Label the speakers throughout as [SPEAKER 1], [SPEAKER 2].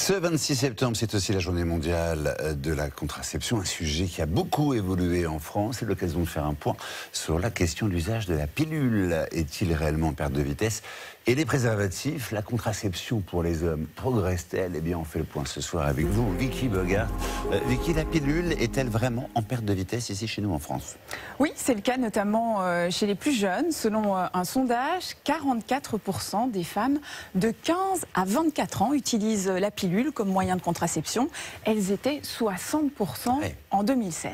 [SPEAKER 1] Ce 26 septembre, c'est aussi la journée mondiale de la contraception, un sujet qui a beaucoup évolué en France. C'est l'occasion de faire un point sur la question de l'usage de la pilule. Est-il réellement en perte de vitesse? Et les préservatifs, la contraception pour les hommes, progresse-t-elle? Eh bien, on fait le point ce soir avec vous, Vicky Bogart. Vicky, la pilule est-elle vraiment en perte de vitesse ici chez nous en France?
[SPEAKER 2] Oui, c'est le cas notamment chez les plus jeunes. Selon un sondage, 44% des femmes de 15 à 24 ans utilisent la pilule comme moyen de contraception. Elles étaient 60% en 2016.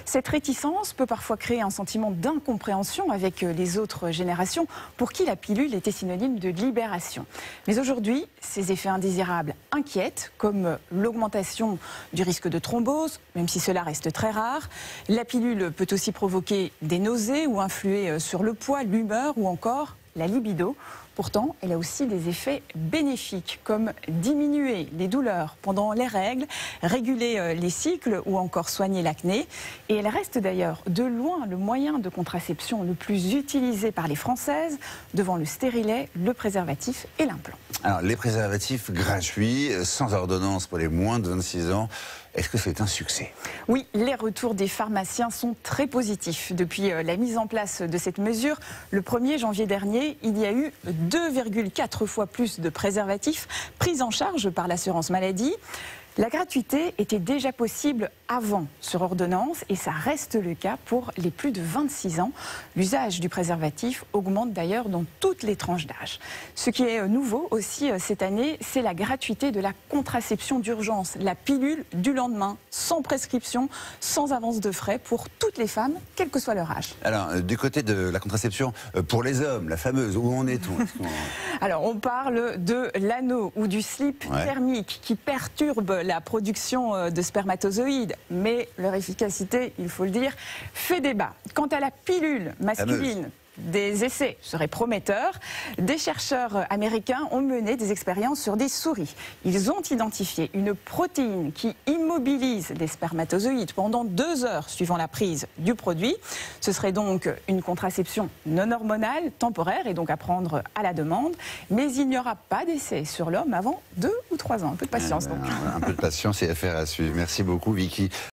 [SPEAKER 2] Cette réticence peut parfois créer un sentiment d'incompréhension avec les autres générations pour qui la pilule était synonyme de libération. Mais aujourd'hui, ces effets indésirables inquiètent, comme l'augmentation du risque de thrombose, même si cela reste très rare. La pilule peut aussi provoquer des nausées ou influer sur le poids, l'humeur ou encore la libido. Pourtant, elle a aussi des effets bénéfiques, comme diminuer les douleurs pendant les règles, réguler les cycles ou encore soigner l'acné. Et elle reste d'ailleurs de loin le moyen de contraception le plus utilisé par les Françaises, devant le stérilet, le préservatif et l'implant.
[SPEAKER 1] Alors, les préservatifs gratuits, sans ordonnance pour les moins de 26 ans, est-ce que c'est un succès?
[SPEAKER 2] Oui, les retours des pharmaciens sont très positifs. Depuis la mise en place de cette mesure, le 1er janvier dernier, il y a eu 2,4 fois plus de préservatifs pris en charge par l'assurance maladie. La gratuité était déjà possible avant sur ordonnance et ça reste le cas pour les plus de 26 ans. L'usage du préservatif augmente d'ailleurs dans toutes les tranches d'âge. Ce qui est nouveau aussi cette année, c'est la gratuité de la contraception d'urgence, la pilule du lendemain, sans prescription, sans avance de frais pour toutes les femmes, quel que soit leur âge.
[SPEAKER 1] Alors, du côté de la contraception pour les hommes, la fameuse, où en est-on?
[SPEAKER 2] Alors, on parle de l'anneau ou du slip thermique qui perturbe la production de spermatozoïdes, mais leur efficacité, il faut le dire, fait débat. Quant à la pilule masculine, des essais seraient prometteurs. Des chercheurs américains ont mené des expériences sur des souris. Ils ont identifié une protéine qui immobilise les spermatozoïdes pendant 2 heures suivant la prise du produit. Ce serait donc une contraception non hormonale, temporaire et donc à prendre à la demande. Mais il n'y aura pas d'essai sur l'homme avant 2 ou 3 ans. Un peu de patience donc.
[SPEAKER 1] Un peu de patience et affaire à suivre. Merci beaucoup Vicky.